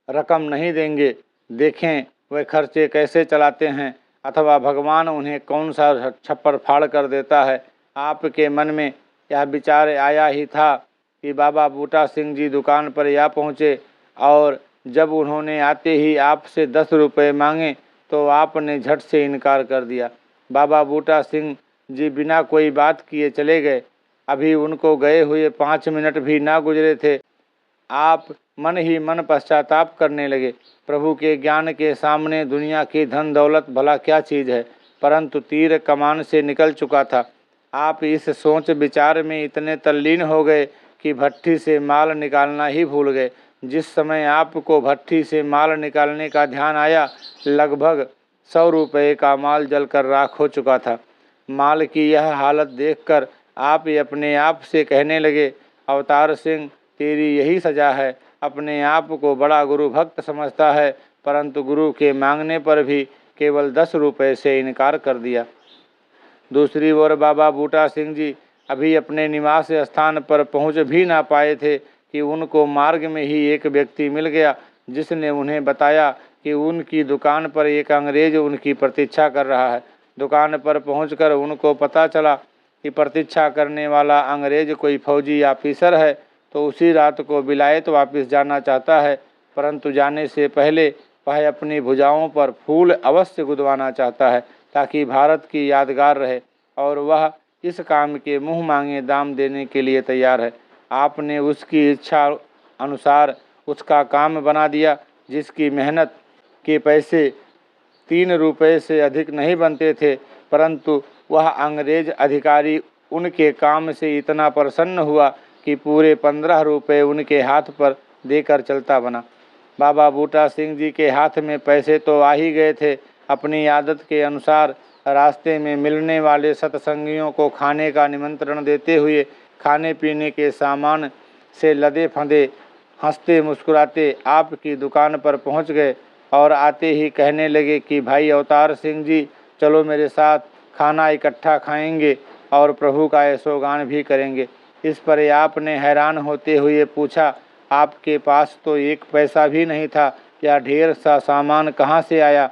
रकम नहीं देंगे, देखें वे खर्चे कैसे चलाते हैं, अथवा भगवान उन्हें कौन सा छप्पर फाड़ कर देता है। आपके मन में यह विचार आया ही था कि बाबा बूटा सिंह जी दुकान पर या पहुँचे, और जब उन्होंने आते ही आपसे 10 रुपये मांगे तो आपने झट से इनकार कर दिया। बाबा बूटा सिंह जी बिना कोई बात किए चले गए। अभी उनको गए हुए 5 मिनट भी ना गुजरे थे, आप मन ही मन पश्चाताप करने लगे। प्रभु के ज्ञान के सामने दुनिया की धन दौलत भला क्या चीज़ है, परंतु तीर कमान से निकल चुका था। आप इस सोच विचार में इतने तल्लीन हो गए कि भट्ठी से माल निकालना ही भूल गए। जिस समय आपको भट्ठी से माल निकालने का ध्यान आया, लगभग 100 रुपये का माल जलकर राख हो चुका था। माल की यह हालत देखकर आप अपने आप से कहने लगे, अवतार सिंह, तेरी यही सजा है। अपने आप को बड़ा गुरु भक्त समझता है, परंतु गुरु के मांगने पर भी केवल 10 रुपये से इनकार कर दिया। दूसरी ओर बाबा बूटा सिंह जी अभी अपने निवास स्थान पर पहुंच भी ना पाए थे कि उनको मार्ग में ही एक व्यक्ति मिल गया, जिसने उन्हें बताया कि उनकी दुकान पर एक अंग्रेज उनकी प्रतीक्षा कर रहा है। दुकान पर पहुंचकर उनको पता चला कि प्रतीक्षा करने वाला अंग्रेज कोई फौजी ऑफिसर है, तो उसी रात को विलायत वापस जाना चाहता है, परंतु जाने से पहले वह अपनी भुजाओं पर फूल अवश्य गुदवाना चाहता है, ताकि भारत की यादगार रहे, और वह इस काम के मुँह मांगे दाम देने के लिए तैयार है। आपने उसकी इच्छा अनुसार उसका काम बना दिया, जिसकी मेहनत के पैसे 3 रुपये से अधिक नहीं बनते थे, परंतु वह अंग्रेज अधिकारी उनके काम से इतना प्रसन्न हुआ कि पूरे 15 रुपये उनके हाथ पर देकर चलता बना। बाबा बूटा सिंह जी के हाथ में पैसे तो आ ही गए थे। अपनी आदत के अनुसार रास्ते में मिलने वाले सत्संगियों को खाने का निमंत्रण देते हुए खाने पीने के सामान से लदे फंदे हंसते मुस्कुराते आपकी दुकान पर पहुंच गए, और आते ही कहने लगे कि भाई अवतार सिंह जी, चलो मेरे साथ, खाना इकट्ठा खाएंगे और प्रभु का यशोगान भी करेंगे। इस पर आपने हैरान होते हुए पूछा, आपके पास तो 1 पैसा भी नहीं था, या ढेर सा सामान कहाँ से आया?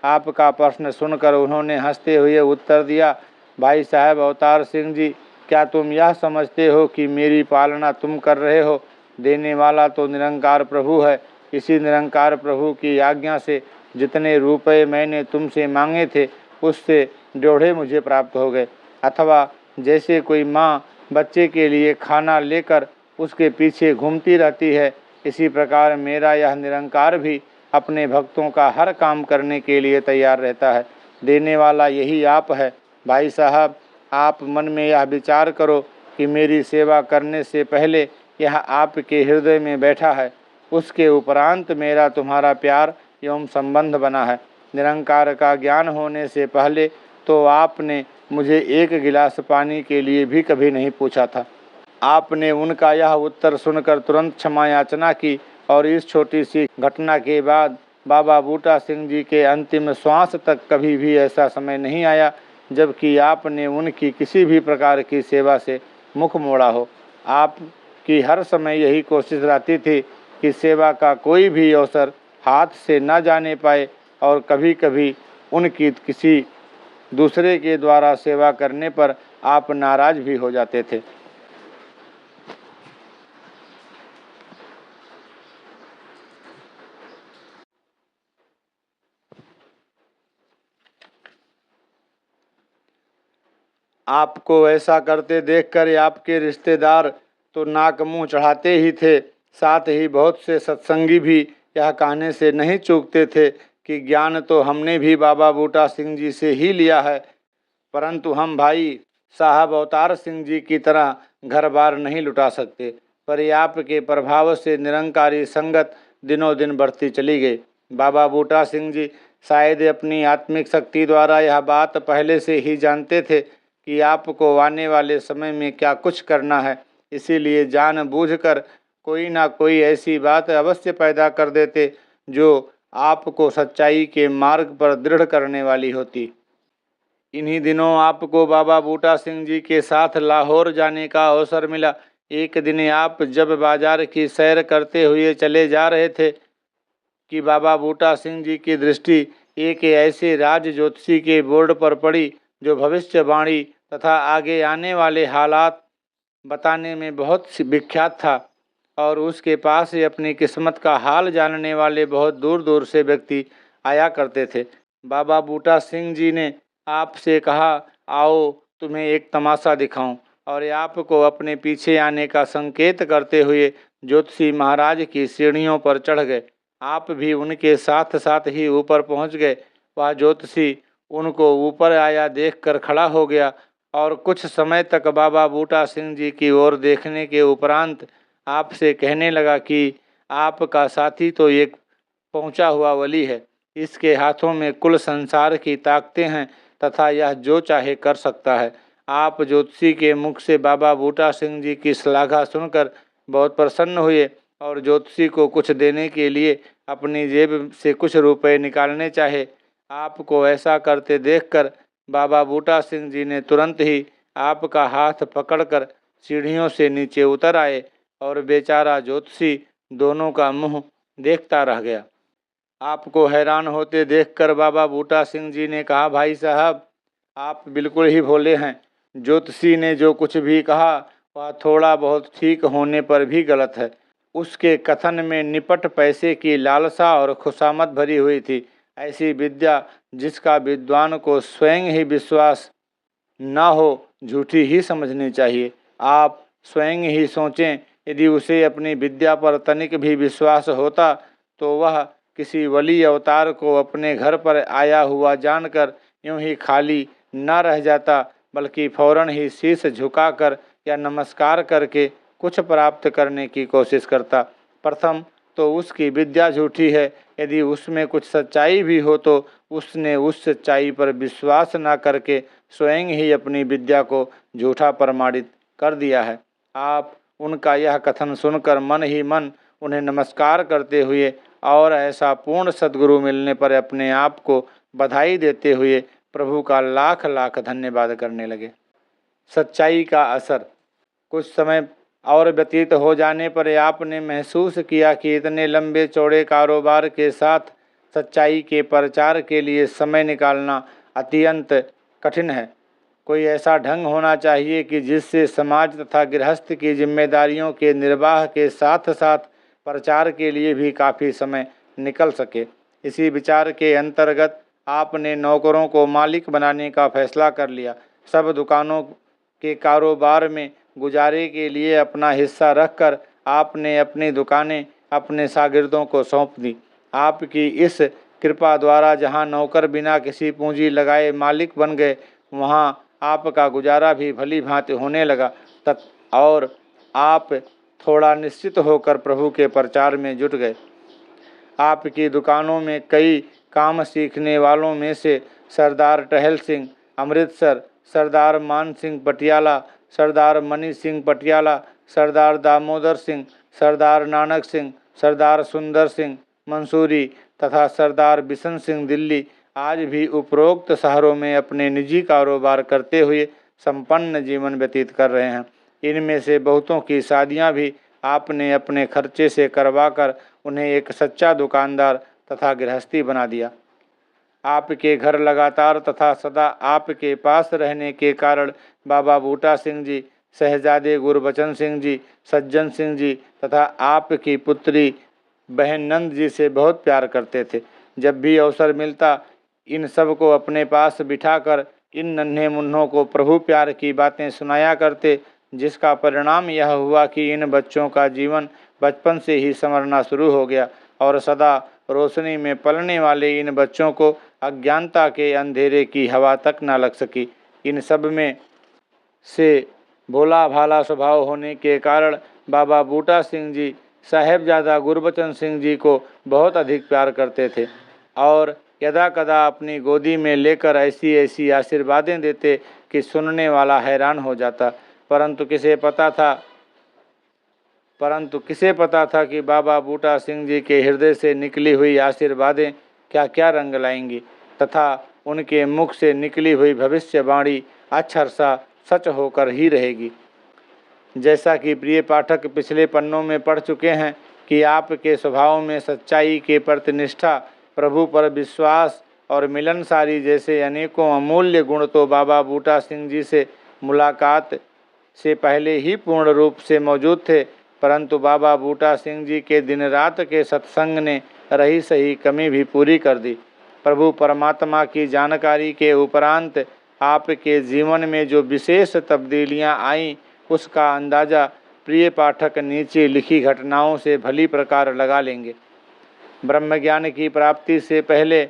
आपका प्रश्न सुनकर उन्होंने हंसते हुए उत्तर दिया, भाई साहब अवतार सिंह जी, क्या तुम यह समझते हो कि मेरी पालना तुम कर रहे हो? देने वाला तो निरंकार प्रभु है। इसी निरंकार प्रभु की आज्ञा से जितने रुपए मैंने तुमसे मांगे थे, उससे 1.5 मुझे प्राप्त हो गए। अथवा जैसे कोई माँ बच्चे के लिए खाना लेकर उसके पीछे घूमती रहती है, इसी प्रकार मेरा यह निरंकार भी अपने भक्तों का हर काम करने के लिए तैयार रहता है। देने वाला यही आप है। भाई साहब, आप मन में यह विचार करो कि मेरी सेवा करने से पहले यह आपके हृदय में बैठा है, उसके उपरांत मेरा तुम्हारा प्यार एवं संबंध बना है। निरंकार का ज्ञान होने से पहले तो आपने मुझे 1 गिलास पानी के लिए भी कभी नहीं पूछा था। आपने उनका यह उत्तर सुनकर तुरंत क्षमा याचना की, और इस छोटी सी घटना के बाद बाबा बूटा सिंह जी के अंतिम श्वास तक कभी भी ऐसा समय नहीं आया जबकि आपने उनकी किसी भी प्रकार की सेवा से मुख मोड़ा हो। आपकी हर समय यही कोशिश रहती थी कि सेवा का कोई भी अवसर हाथ से न जाने पाए, और कभी कभी उनकी किसी दूसरे के द्वारा सेवा करने पर आप नाराज भी हो जाते थे। आपको ऐसा करते देखकर आपके रिश्तेदार तो नाक मुंह चढ़ाते ही थे, साथ ही बहुत से सत्संगी भी यह कहने से नहीं चूकते थे कि ज्ञान तो हमने भी बाबा बूटा सिंह जी से ही लिया है, परंतु हम भाई साहब अवतार सिंह जी की तरह घर बार नहीं लुटा सकते। पर आपके प्रभाव से निरंकारी संगत दिनों दिन बढ़ती चली गई। बाबा बूटा सिंह जी शायद अपनी आत्मिक शक्ति द्वारा यह बात पहले से ही जानते थे कि आपको आने वाले समय में क्या कुछ करना है, इसीलिए जानबूझकर कोई ना कोई ऐसी बात अवश्य पैदा कर देते जो आपको सच्चाई के मार्ग पर दृढ़ करने वाली होती। इन्हीं दिनों आपको बाबा बूटा सिंह जी के साथ लाहौर जाने का अवसर मिला। एक दिन आप जब बाजार की सैर करते हुए चले जा रहे थे कि बाबा बूटा सिंह जी की दृष्टि एक ऐसे राज ज्योतिषी के बोर्ड पर पड़ी जो भविष्यवाणी तथा आगे आने वाले हालात बताने में बहुत विख्यात था, और उसके पास ही अपनी किस्मत का हाल जानने वाले बहुत दूर दूर से व्यक्ति आया करते थे। बाबा बूटा सिंह जी ने आपसे कहा, आओ तुम्हें एक तमाशा दिखाऊं, और आपको अपने पीछे आने का संकेत करते हुए ज्योतिषी महाराज की सीढ़ियों पर चढ़ गए। आप भी उनके साथ साथ ही ऊपर पहुंच गए। वह ज्योतिषी उनको ऊपर आया देखकर खड़ा हो गया और कुछ समय तक बाबा बूटा सिंह जी की ओर देखने के उपरांत आपसे कहने लगा कि आपका साथी तो एक पहुंचा हुआ वली है, इसके हाथों में कुल संसार की ताकतें हैं तथा यह जो चाहे कर सकता है। आप ज्योतिषी के मुख से बाबा बूटा सिंह जी की श्लाघा सुनकर बहुत प्रसन्न हुए और ज्योतिषी को कुछ देने के लिए अपनी जेब से कुछ रुपए निकालने चाहे। आपको ऐसा करते देखकर बाबा बूटा सिंह जी ने तुरंत ही आपका हाथ पकड़कर सीढ़ियों से नीचे उतर आए और बेचारा ज्योतिषी दोनों का मुंह देखता रह गया। आपको हैरान होते देखकर बाबा बूटा सिंह जी ने कहा, भाई साहब आप बिल्कुल ही भोले हैं। ज्योतिषी ने जो कुछ भी कहा वह थोड़ा बहुत ठीक होने पर भी गलत है। उसके कथन में निपट पैसे की लालसा और खुशामद भरी हुई थी। ऐसी विद्या जिसका विद्वान को स्वयं ही विश्वास न हो झूठी ही समझनी चाहिए। आप स्वयं ही सोचें, यदि उसे अपनी विद्या पर तनिक भी विश्वास होता तो वह किसी वली अवतार को अपने घर पर आया हुआ जानकर यूं ही खाली न रह जाता, बल्कि फौरन ही शीश झुकाकर या नमस्कार करके कुछ प्राप्त करने की कोशिश करता। प्रथम तो उसकी विद्या झूठी है। यदि उसमें कुछ सच्चाई भी हो तो उसने उस सच्चाई पर विश्वास न करके स्वयं ही अपनी विद्या को झूठा प्रमाणित कर दिया है। आप उनका यह कथन सुनकर मन ही मन उन्हें नमस्कार करते हुए और ऐसा पूर्ण सद्गुरु मिलने पर अपने आप को बधाई देते हुए प्रभु का लाख लाख धन्यवाद करने लगे। सच्चाई का असर। कुछ समय और व्यतीत हो जाने पर आपने महसूस किया कि इतने लंबे चौड़े कारोबार के साथ सच्चाई के प्रचार के लिए समय निकालना अत्यंत कठिन है। कोई ऐसा ढंग होना चाहिए कि जिससे समाज तथा गृहस्थ की जिम्मेदारियों के निर्वाह के साथ साथ प्रचार के लिए भी काफ़ी समय निकल सके। इसी विचार के अंतर्गत आपने नौकरों को मालिक बनाने का फैसला कर लिया। सब दुकानों के कारोबार में गुजारे के लिए अपना हिस्सा रखकर आपने अपनी दुकानें अपने शागिर्दों को सौंप दी। आपकी इस कृपा द्वारा जहां नौकर बिना किसी पूंजी लगाए मालिक बन गए, वहां आपका गुजारा भी भली भांति होने लगा और आप थोड़ा निश्चित होकर प्रभु के प्रचार में जुट गए। आपकी दुकानों में कई काम सीखने वालों में से सरदार टहल सिंह अमृतसर, सरदार मान सिंह पटियाला, सरदार मनी सिंह पटियाला, सरदार दामोदर सिंह, सरदार नानक सिंह, सरदार सुंदर सिंह मंसूरी तथा सरदार बिशन सिंह दिल्ली आज भी उपरोक्त शहरों में अपने निजी कारोबार करते हुए संपन्न जीवन व्यतीत कर रहे हैं। इनमें से बहुतों की शादियां भी आपने अपने खर्चे से करवाकर उन्हें एक सच्चा दुकानदार तथा गृहस्थी बना दिया। आपके घर लगातार तथा सदा आपके पास रहने के कारण बाबा बूटा सिंह जी, शहजादे गुरबचन सिंह जी, सज्जन सिंह जी तथा आपकी पुत्री बहन नंद जी से बहुत प्यार करते थे। जब भी अवसर मिलता इन सब को अपने पास बिठाकर इन नन्हे मुन्नों को प्रभु प्यार की बातें सुनाया करते, जिसका परिणाम यह हुआ कि इन बच्चों का जीवन बचपन से ही संवरना शुरू हो गया और सदा रोशनी में पलने वाले इन बच्चों को अज्ञानता के अंधेरे की हवा तक न लग सकी। इन सब में से भोला भाला स्वभाव होने के कारण बाबा बूटा सिंह जी साहेबजादा गुरबचन सिंह जी को बहुत अधिक प्यार करते थे और यदा कदा अपनी गोदी में लेकर ऐसी ऐसी आशीर्वादें देते कि सुनने वाला हैरान हो जाता। परंतु किसे पता था कि बाबा बूटा सिंह जी के हृदय से निकली हुई आशीर्वादें क्या क्या रंग लाएंगी तथा उनके मुख से निकली हुई भविष्यवाणी अक्षरशः सच होकर ही रहेगी। जैसा कि प्रिय पाठक पिछले पन्नों में पढ़ चुके हैं कि आपके स्वभाव में सच्चाई के प्रति निष्ठा, प्रभु पर विश्वास और मिलनसारी जैसे अनेकों अमूल्य गुण तो बाबा बूटा सिंह जी से मुलाकात से पहले ही पूर्ण रूप से मौजूद थे, परंतु बाबा बूटा सिंह जी के दिन रात के सत्संग ने रही सही कमी भी पूरी कर दी। प्रभु परमात्मा की जानकारी के उपरांत आपके जीवन में जो विशेष तब्दीलियां आईं उसका अंदाज़ा प्रिय पाठक नीचे लिखी घटनाओं से भली प्रकार लगा लेंगे। ब्रह्मज्ञान की प्राप्ति से पहले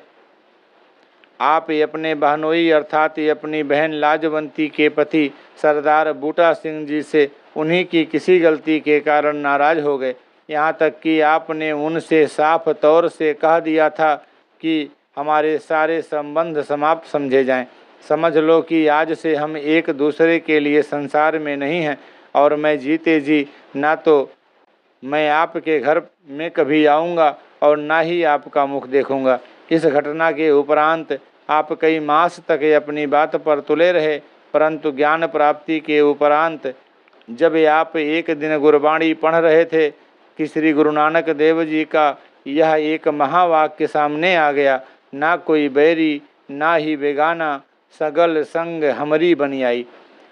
आप अपने बहनोई अर्थात अपनी बहन लाजवंती के पति सरदार बूटा सिंह जी से उन्हीं की किसी गलती के कारण नाराज हो गए। यहाँ तक कि आपने उनसे साफ तौर से कह दिया था कि हमारे सारे संबंध समाप्त समझे जाएं। समझ लो कि आज से हम एक दूसरे के लिए संसार में नहीं हैं और मैं जीते जी ना तो मैं आपके घर में कभी आऊँगा और ना ही आपका मुख देखूँगा। इस घटना के उपरांत आप कई मास तक अपनी बात पर तुले रहे, परंतु ज्ञान प्राप्ति के उपरांत जब आप एक दिन गुरबाणी पढ़ रहे थे कि श्री गुरु नानक देव जी का यह एक महावाक्य सामने आ गया, ना कोई बैरी ना ही बेगाना, सगल संग हमरी बनी आई,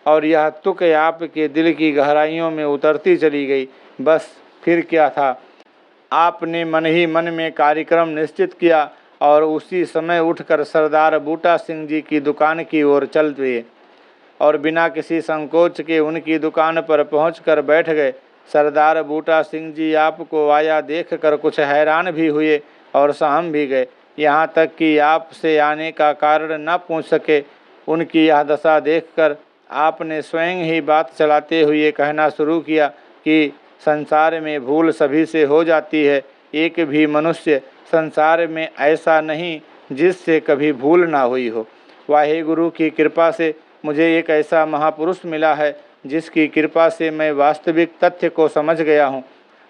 और यह तुक आपके दिल की गहराइयों में उतरती चली गई। बस फिर क्या था, आपने मन ही मन में कार्यक्रम निश्चित किया और उसी समय उठकर सरदार बूटा सिंह जी की दुकान की ओर चल दिए और बिना किसी संकोच के उनकी दुकान पर पहुंचकर बैठ गए। सरदार बूटा सिंह जी आपको आया देखकर कुछ हैरान भी हुए और सहम भी गए, यहाँ तक कि आपसे आने का कारण न पूछ सके। उनकी यह दशा देखकर आपने स्वयं ही बात चलाते हुए कहना शुरू किया कि संसार में भूल सभी से हो जाती है, एक भी मनुष्य संसार में ऐसा नहीं जिससे कभी भूल ना हुई हो। वाहेगुरु की कृपा से मुझे एक ऐसा महापुरुष मिला है जिसकी कृपा से मैं वास्तविक तथ्य को समझ गया हूँ।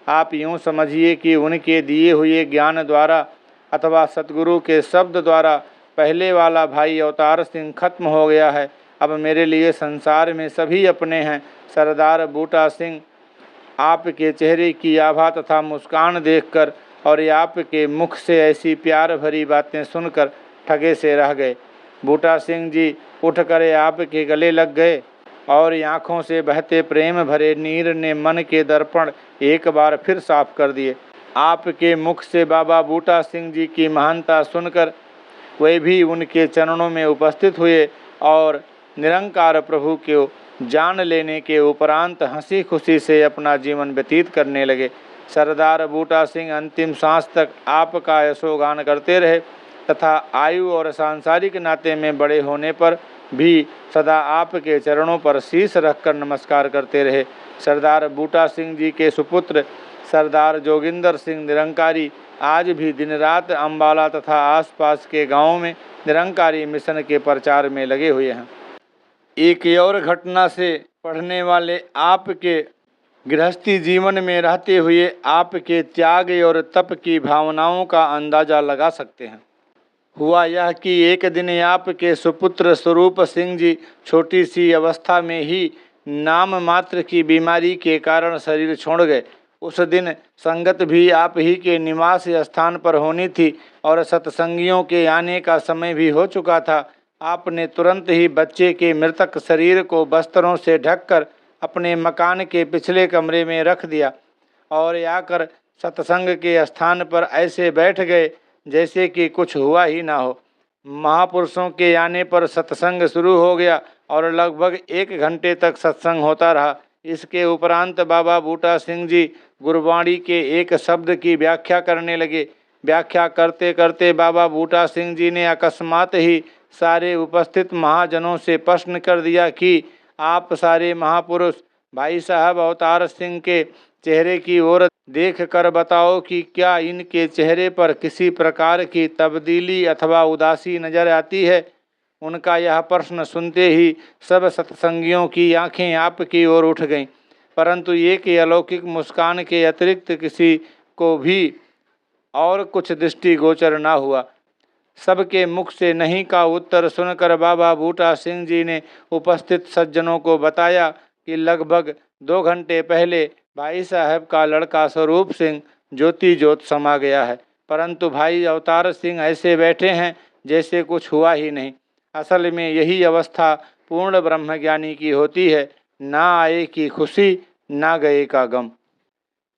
आप यूँ समझिए कि उनके दिए हुए ज्ञान द्वारा अथवा सतगुरु के शब्द द्वारा पहले वाला भाई अवतार सिंह खत्म हो गया है। अब मेरे लिए संसार में सभी अपने हैं। सरदार बूटा सिंह आपके चेहरे की आभा तथा मुस्कान देखकर और आपके मुख से ऐसी प्यार भरी बातें सुनकर ठगे से रह गए। बूटा सिंह जी उठकर आपके गले लग गए और आँखों से बहते प्रेम भरे नीर ने मन के दर्पण एक बार फिर साफ कर दिए। आपके मुख से बाबा बूटा सिंह जी की महानता सुनकर वे भी उनके चरणों में उपस्थित हुए और निरंकार प्रभु को जान लेने के उपरांत हंसी खुशी से अपना जीवन व्यतीत करने लगे। सरदार बूटा सिंह अंतिम सांस तक आपका यशोगान करते रहे तथा आयु और सांसारिक नाते में बड़े होने पर भी सदा आपके चरणों पर शीश रखकर नमस्कार करते रहे। सरदार बूटा सिंह जी के सुपुत्र सरदार जोगिंदर सिंह निरंकारी आज भी दिन रात अम्बाला तथा आसपास के गांवों में निरंकारी मिशन के प्रचार में लगे हुए हैं। एक और घटना से पढ़ने वाले आपके गृहस्थी जीवन में रहते हुए आपके त्याग और तप की भावनाओं का अंदाज़ा लगा सकते हैं। हुआ यह कि एक दिन आपके सुपुत्र स्वरूप सिंह जी छोटी सी अवस्था में ही नाम मात्र की बीमारी के कारण शरीर छोड़ गए। उस दिन संगत भी आप ही के निवास स्थान पर होनी थी और सत्संगियों के आने का समय भी हो चुका था। आपने तुरंत ही बच्चे के मृतक शरीर को वस्त्रों से ढककर अपने मकान के पिछले कमरे में रख दिया और आकर सत्संग के स्थान पर ऐसे बैठ गए जैसे कि कुछ हुआ ही ना हो। महापुरुषों के आने पर सत्संग शुरू हो गया और लगभग 1 घंटे तक सत्संग होता रहा। इसके उपरांत बाबा बूटा सिंह जी गुरबाणी के एक शब्द की व्याख्या करने लगे। व्याख्या करते करते बाबा बूटा सिंह जी ने अकस्मात ही सारे उपस्थित महाजनों से प्रश्न कर दिया कि आप सारे महापुरुष भाई साहब अवतार सिंह के चेहरे की ओर देख कर बताओ कि क्या इनके चेहरे पर किसी प्रकार की तब्दीली अथवा उदासी नजर आती है। उनका यह प्रश्न सुनते ही सब सत्संगियों की आंखें आपकी ओर उठ गईं, परंतु एक अलौकिक मुस्कान के अतिरिक्त किसी को भी और कुछ दृष्टिगोचर न हुआ। सबके मुख से नहीं का उत्तर सुनकर बाबा बूटा सिंह जी ने उपस्थित सज्जनों को बताया कि लगभग 2 घंटे पहले भाई साहब का लड़का स्वरूप सिंह ज्योति ज्योत समा गया है, परंतु भाई अवतार सिंह ऐसे बैठे हैं जैसे कुछ हुआ ही नहीं। असल में यही अवस्था पूर्ण ब्रह्मज्ञानी की होती है, ना आए की खुशी, ना गए का गम।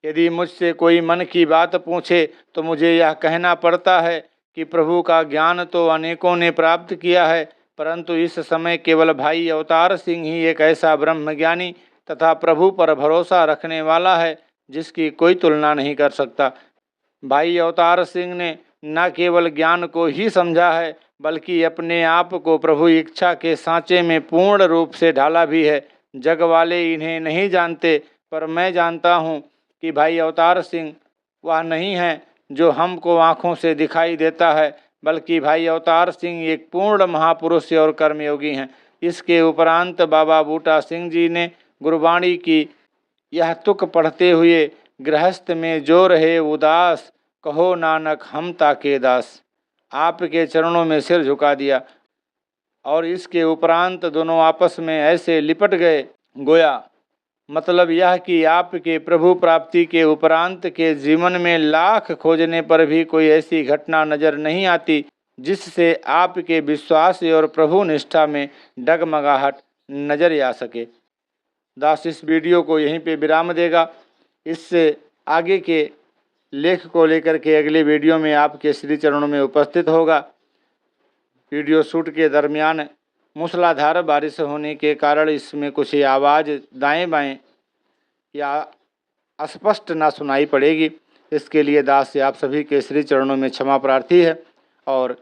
यदि मुझसे कोई मन की बात पूछे तो मुझे यह कहना पड़ता है कि प्रभु का ज्ञान तो अनेकों ने प्राप्त किया है, परंतु इस समय केवल भाई अवतार सिंह ही एक ऐसा ब्रह्मज्ञानी तथा प्रभु पर भरोसा रखने वाला है जिसकी कोई तुलना नहीं कर सकता। भाई अवतार सिंह ने न केवल ज्ञान को ही समझा है, बल्कि अपने आप को प्रभु इच्छा के सांचे में पूर्ण रूप से ढाला भी है। जग वाले इन्हें नहीं जानते, पर मैं जानता हूँ कि भाई अवतार सिंह वह नहीं है जो हमको आँखों से दिखाई देता है, बल्कि भाई अवतार सिंह एक पूर्ण महापुरुष और कर्मयोगी हैं। इसके उपरांत बाबा बूटा सिंह जी ने गुरबाणी की यह तुक पढ़ते हुए गृहस्थ में जो रहे उदास, कहो नानक हम ताके दास, आपके चरणों में सिर झुका दिया और इसके उपरांत दोनों आपस में ऐसे लिपट गए गोया। मतलब यह कि आपके प्रभु प्राप्ति के उपरांत के जीवन में लाख खोजने पर भी कोई ऐसी घटना नजर नहीं आती जिससे आपके विश्वास और प्रभु निष्ठा में डगमगाहट नजर आ सके। दास इस वीडियो को यहीं पे विराम देगा। इससे आगे के लेख को लेकर के अगले वीडियो में आपके श्री चरणों में उपस्थित होगा। वीडियो शूट के दरमियान मूसलाधार बारिश होने के कारण इसमें कुछ आवाज़ दाएं बाएं या अस्पष्ट ना सुनाई पड़ेगी। इसके लिए दास से आप सभी के श्री चरणों में क्षमा प्रार्थी है और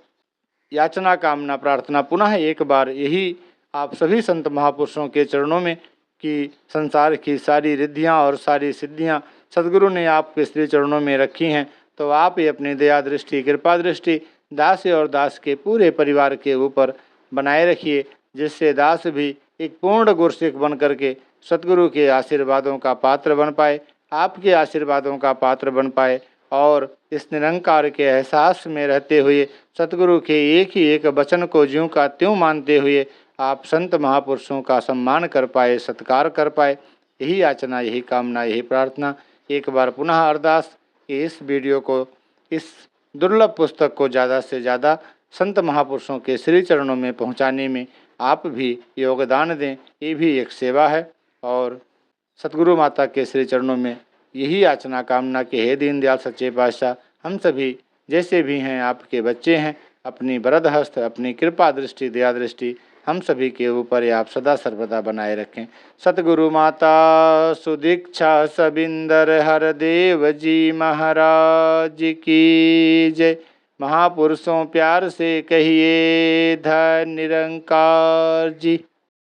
याचना कामना प्रार्थना पुनः एक बार यही आप सभी संत महापुरुषों के चरणों में कि संसार की सारी रिद्धियाँ और सारी सिद्धियाँ सद्गुरु ने आपके श्री चरणों में रखी हैं, तो आप ही अपनी दया दृष्टि कृपा दृष्टि दास और दास के पूरे परिवार के ऊपर बनाए रखिए, जिससे दास भी एक पूर्ण गुरसिख बन करके सद्गुरु के आशीर्वादों का पात्र बन पाए, आपके आशीर्वादों का पात्र बन पाए और इस निरंकार के एहसास में रहते हुए सद्गुरु के एक ही एक वचन को ज्यों का त्यों मानते हुए आप संत महापुरुषों का सम्मान कर पाए, सत्कार कर पाए। यही याचना, यही कामना, यही प्रार्थना। एक बार पुनः अरदास कि इस वीडियो को, इस दुर्लभ पुस्तक को ज़्यादा से ज़्यादा संत महापुरुषों के श्री चरणों में पहुंचाने में आप भी योगदान दें। ये भी एक सेवा है और सतगुरु माता के श्री चरणों में यही याचना कामना कि हे दीनदयाल सच्चे पातशाह, हम सभी जैसे भी हैं आपके बच्चे हैं, अपनी वरद हस्त, अपनी कृपा दृष्टि, दया दृष्टि हम सभी के ऊपर आप सदा सर्वदा बनाए रखें। सतगुरु माता सुदीक्षा सबिंदर हरदेव जी महाराज की जय। महापुरुषों प्यार से कहिए धन निरंकार जी।